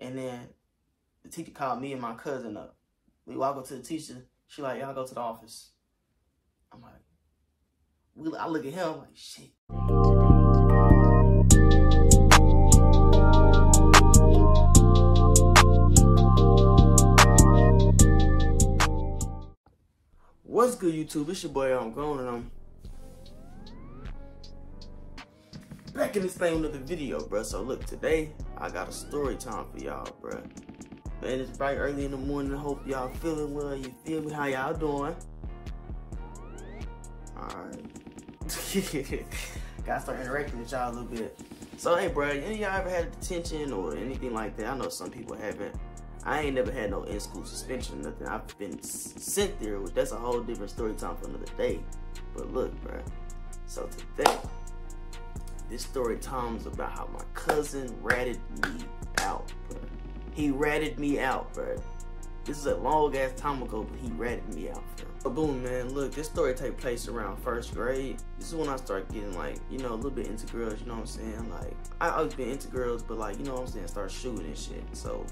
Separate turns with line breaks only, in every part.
And then the teacher called me and my cousin up. We walk up to the teacher. She like, y'all go to the office. I'm like, I look at him like, shit. What's good, YouTube? It's your boy, I'm Grown, and I'm back in this thing with another video, bro. So look, today I got a story time for y'all, bro. Man, it's bright early in the morning. I hope y'all feeling well. You feel me? How y'all doing? Alright. Gotta start interacting with y'all a little bit. So hey, bro, any of y'all ever had detention or anything like that? I know some people haven't. I ain't never had no in-school suspension or nothing. I've been sent there, which that's a whole different story time for another day. But look, bro. So today, this story time is about how my cousin ratted me out, bro. He ratted me out, bro. This is a long ass time ago, but he ratted me out, bro. So boom, man. Look, this story take place around 1st grade. This is when I start getting like, you know, a little bit into girls. You know what I'm saying? Like, I always been into girls, but like, you know what I'm saying? Start shooting and shit. So.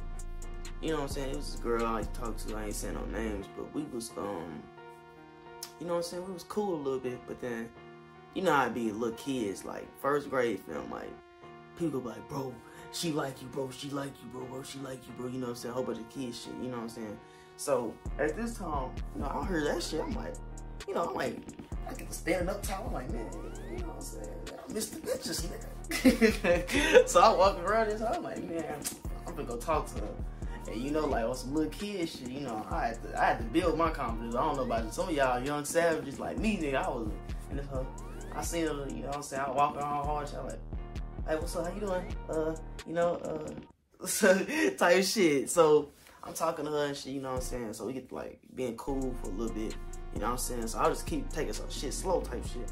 You know what I'm saying? It was this girl I like to talk to. I ain't saying no names, but we was, you know what I'm saying? We was cool a little bit, but then, you know how it be little kids, like, 1st grade film, like, people be like, bro, she like you, bro, she like you, bro, she like you, bro, you know what I'm saying? A whole bunch of kids shit, you know what I'm saying? So, at this time, you know, I heard that shit, I'm like, you know, I get to stand up tall, I'm like, man, you know what I'm saying? I miss the bitches, nigga. So I walk around this, I'm like, man, I'm gonna go talk to her. And you know, like on some little kid shit, you know, I had to build my confidence. I don't know about some of y'all young savages like me, nigga. I was in this hoe. I seen her, you know what I'm saying? I walk around hard, I'm like, hey, what's up? How you doing? You know, type shit. So I'm talking to her and shit, you know what I'm saying? So we get like being cool for a little bit, you know what I'm saying? So I'll just keep taking some shit slow type shit.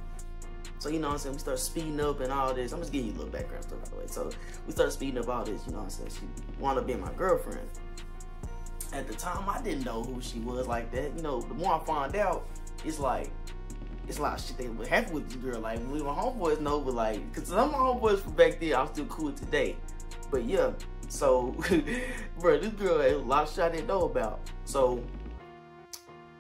So, you know what I'm saying, we start speeding up and all this. I'm just giving you a little background stuff, by the way. So, we started speeding up all this, you know what I'm saying. She wound up being my girlfriend. At the time, I didn't know who she was like that. You know, the more I find out, it's like, it's a lot of shit that would happen with this girl. Like, we my homeboys know, but like, because some of my homeboys from back then, I'm still cool today. But yeah, so, bro, this girl had a lot of shit I didn't know about. So,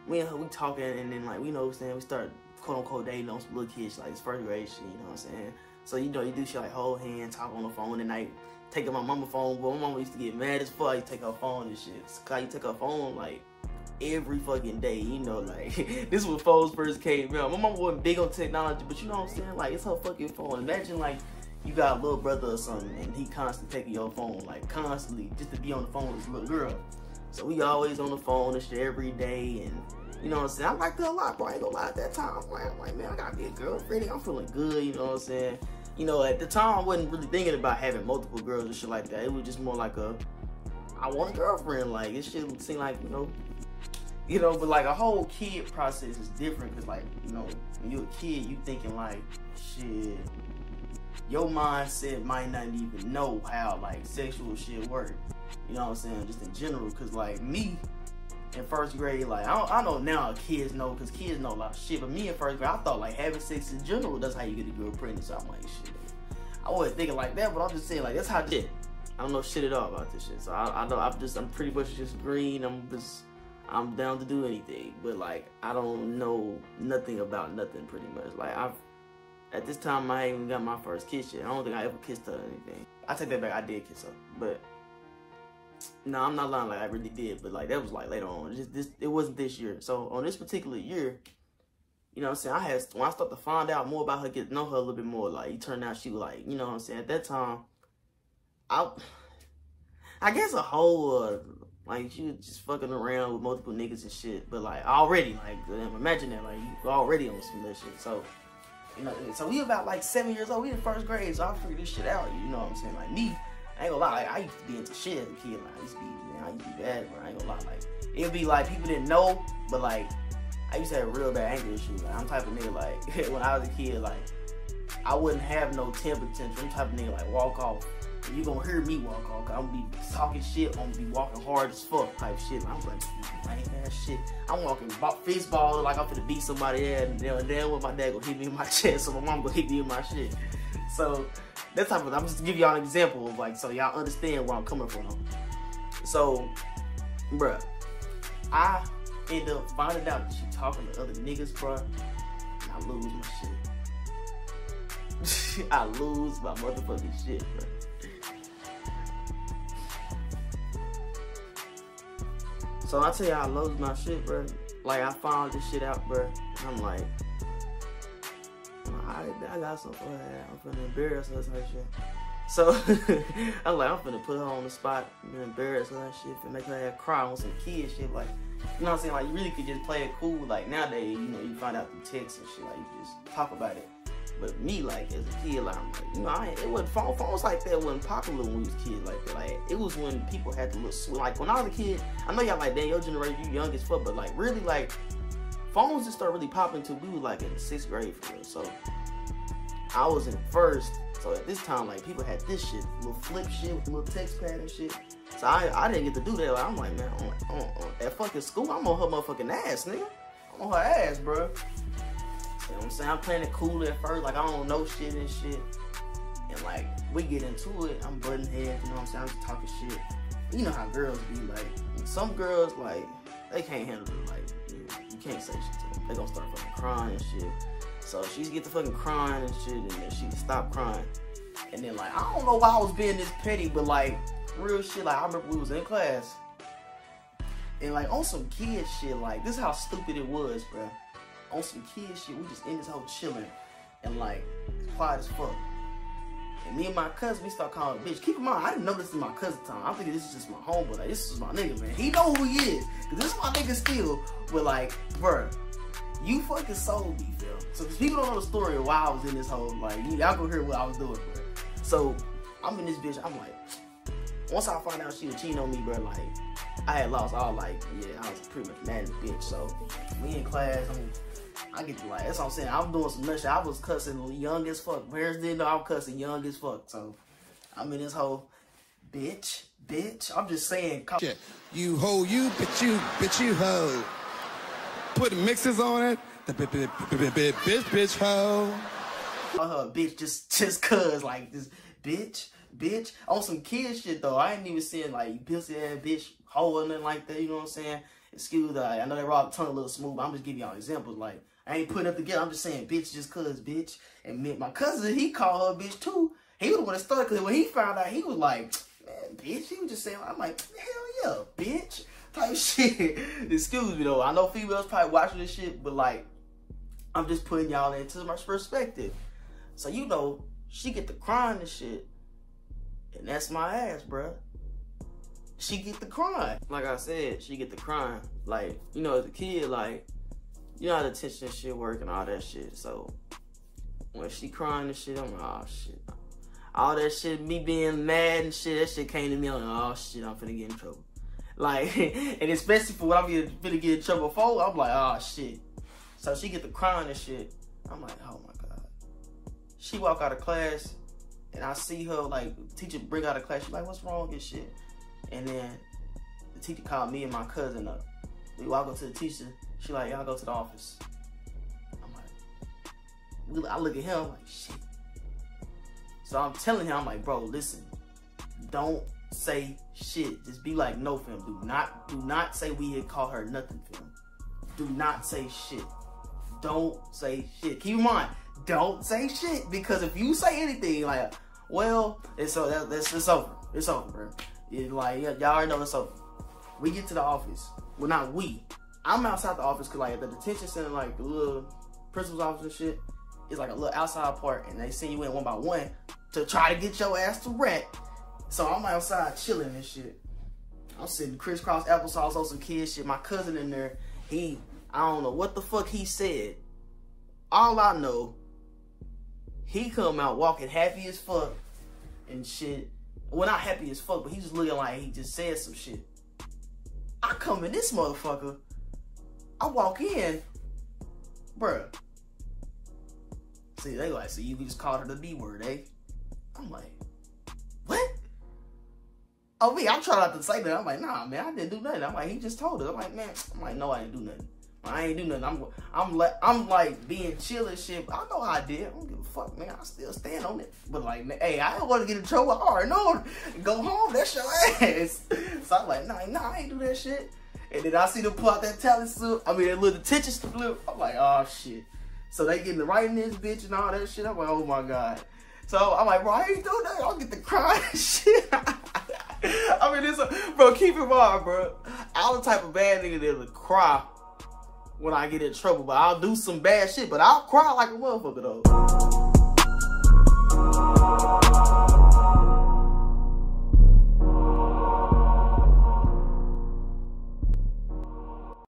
me and her, we talking, and then, like, you know what I'm saying, we start quote-unquote dating on some little kids, like, it's 1st grade shit, you know what I'm saying? So, you know, you do shit like hold hands, talk on the phone, and like, taking my mama's phone, but my mama used to get mad as fuck, you take her phone and shit. Cause you take her phone, like, every fucking day, you know, like, this was phones first came out. My mama wasn't big on technology, but you know what I'm saying? Like, it's her fucking phone. Imagine, like, you got a little brother or something, and he constantly taking your phone, like, constantly, just to be on the phone with this little girl. So, we always on the phone and shit every day, and you know what I'm saying? I liked her a lot, bro. I ain't gonna lie at that time. I'm like, man, I gotta be a girlfriend. I'm feeling good, you know what I'm saying? You know, at the time, I wasn't really thinking about having multiple girls and shit like that. It was just more like I want a girlfriend. Like, it shit seemed like, you know, but like a whole kid process is different. Cause like, you know, when you're a kid, you thinking like, shit, your mindset might not even know how like sexual shit work. You know what I'm saying? Just in general, cause like me, in 1st grade, like, I know now kids know, because kids know a lot of shit, but me in 1st grade, I thought, like, having sex in general, that's how you get a girl pregnant, so I'm like, shit. I wasn't thinking like that, but I'm just saying, like, that's how shit. I don't know shit at all about this shit, so I know, I'm pretty much just green, I'm down to do anything, but, like, I don't know nothing about nothing, pretty much. Like, at this time, I ain't even got my first kiss yet. I don't think I ever kissed her or anything. I take that back, I did kiss her, but no, I'm not lying, like, I really did, but, like, that was, like, later on. It wasn't this year. So, on this particular year, you know what I'm saying, when I started to find out more about her, get to know her a little bit more, like, it turned out she was, like, you know what I'm saying, at that time, I guess a whole, like, she was just fucking around with multiple niggas and shit, but, like, already, like, imagine that, like, you already on some of that shit, so, you know, so we about, like, 7 years old, we in 1st grade, so I figured this shit out, you know what I'm saying, like, me, I ain't gonna lie, like, I used to be into shit as a kid, like, I used to be bad, bro, I ain't gonna lie, like, it'd be like, people didn't know, but, like, I used to have real bad anger issues, like, I'm the type of nigga, like, when I was a kid, like, I wouldn't have no temper tantrum, I'm the type of nigga, like, walk off, and you gonna hear me walk off, cause I'm gonna be talking shit, I'm gonna be walking hard as fuck, type shit, like, I'm like, lame ass shit, I'm walking fist ball, like, I'm finna beat somebody ass, and then when my dad gonna hit me in my chest, so my mom gonna hit me in my shit, so, that type of, I'm just giving y'all an example of like, so y'all understand where I'm coming from. So, bruh, I end up finding out that she talking to other niggas, bruh, and I lose my shit. I lose my motherfucking shit, bruh. So I tell you, I lose my shit, bruh. Like, I found this shit out, bruh, and I'm like, I got some for her. I'm finna embarrass her type shit. So I'm like, I'm finna put her on the spot and embarrass her and shit and make her cry on some kid shit. Like, you know what I'm saying? Like, you really could just play it cool. Like, nowadays, you know, you find out through texts and shit. Like, you just talk about it. But me, like, as a kid, like, I'm like, you know, it wasn't phones like that wasn't popular when we was kids like that. Like, it was when people had to look sweet. Like, when I was a kid, I know y'all like, damn, your generation, you young as fuck, but like, really, like, phones just started really popping until we was like in the 6th grade for real. So I was in first. So at this time, like, people had this shit, little flip shit with little text pad and shit. So I didn't get to do that. Like, I'm like, man, at fucking school, I'm on her motherfucking ass, nigga. I'm on her ass, bro. You know what I'm saying? I'm playing it cool at first, like, I don't know shit and shit. And like, we get into it, I'm butting heads, you know what I'm saying? I'm just talking shit. You know how girls be, like, some girls, like, they can't handle it. Like, you can't say shit to them. They gonna start fucking crying and shit. So she get to fucking crying and shit, and then she stopped crying. And then, like, I don't know why I was being this petty, but like, real shit, like, I remember we was in class. And like, on some kid shit, like, this is how stupid it was, bro. On some kid shit, we just in this whole chilling. And like, it's quiet as fuck. And me and my cousin, we start calling her bitch. Keep in mind, I didn't know this is my cousin time. I'm thinking this is just my homeboy. Like, this is my nigga, man. He know who he is. Cause this is my nigga still. But like, bruh, you fucking sold me, Phil. So cause people don't know the story of why I was in this whole, like, y'all go hear what I was doing, bro. So I'm in this bitch, I'm like, once I find out she was cheating on me, bro, like, I had lost all, like, yeah, I was pretty much mad at the bitch. So we in class, I get to, like, that's what I'm saying. I was doing some nut shit. I was cussing young as fuck. Parents didn't know I was cussing young as fuck. So I'm in this whole bitch. I'm just saying.
Shit. You hoe, you bitch, you hoe. Put mixes on it. The bitch hoe.
Bitch, just cuz, like, this bitch. On some kid shit, though. I ain't even saying, like, you pussy ass bitch, hoe or nothing like that. You know what I'm saying? Excuse me, I know they robbed the tongue a little smooth, but I'm just giving y'all examples. Like, I ain't putting up together. I'm just saying, bitch, just cuz, bitch. And my cousin, he called her bitch, too. He was the one that started, because when he found out, he was like, man, bitch. He was just saying, I'm like, hell yeah, bitch. Type shit. Excuse me, though. I know females probably watching this shit, but, like, I'm just putting y'all into my perspective. So, you know, she get to crying and shit. And that's my ass, bruh. She get the crying. Like I said, she get the crying. Like, you know, as a kid, like, you know how the attention shit work and all that shit. So, when she crying and shit, I'm like, oh, shit. All that shit, me being mad and shit, that shit came to me. I'm like, oh, shit, I'm finna get in trouble. Like, and especially for what I'm finna get in trouble for, I'm like, oh, shit. So, she get the crying and shit. I'm like, oh, my God. She walk out of class, and I see her, like, teacher bring out of class. She like, what's wrong with shit? And then the teacher called me and my cousin up. We walk up to the teacher. She like, y'all go to the office. I'm like, I look at him, I'm like, shit. So I'm telling him, I'm like, bro, listen, don't say shit. Just be like, no, fam. Do not say we had called her nothing, fam. Do not say shit. Don't say shit. Keep in mind, don't say shit, because if you say anything, like, well, it's over. It's over, bro. It's like, y'all already know it's over. We get to the office. Well, not we. I'm outside the office, because, like, at the detention center, like, the little principal's office and shit, it's like a little outside part, and they send you in one by one to try to get your ass to rec. So I'm outside chilling and shit. I'm sitting crisscross applesauce on some kid shit. My cousin in there, I don't know what the fuck he said. All I know, he come out walking happy as fuck and shit. Well, not happy as fuck, but he just looking like he just said some shit. I come in this motherfucker. I walk in. Bruh. See, they like, so you just called her the B word, eh? I'm like, what? Oh, me, I'm trying not to say that. I'm like, nah, man, I didn't do nothing. I'm like, he just told us. I'm like, man, no, I didn't do nothing. I ain't do nothing. I'm like being chill and shit. I know I did. I don't give a fuck, man. I still stand on it. But like, hey, I don't want to get in trouble. I already know. Go home. That's your ass. So I'm like, nah, I ain't do that shit. And then I see them pull out that talent suit. I mean, that little detention slip. I'm like, oh shit. So they getting the right in this bitch and all that shit. I'm like, oh my God. So I'm like, bro, I ain't doing that. I'll get the crying shit. I mean, bro, keep in mind, bro. I'm the type of bad nigga that'll cry when I get in trouble. But I'll do some bad shit. But I'll cry like a motherfucker, though.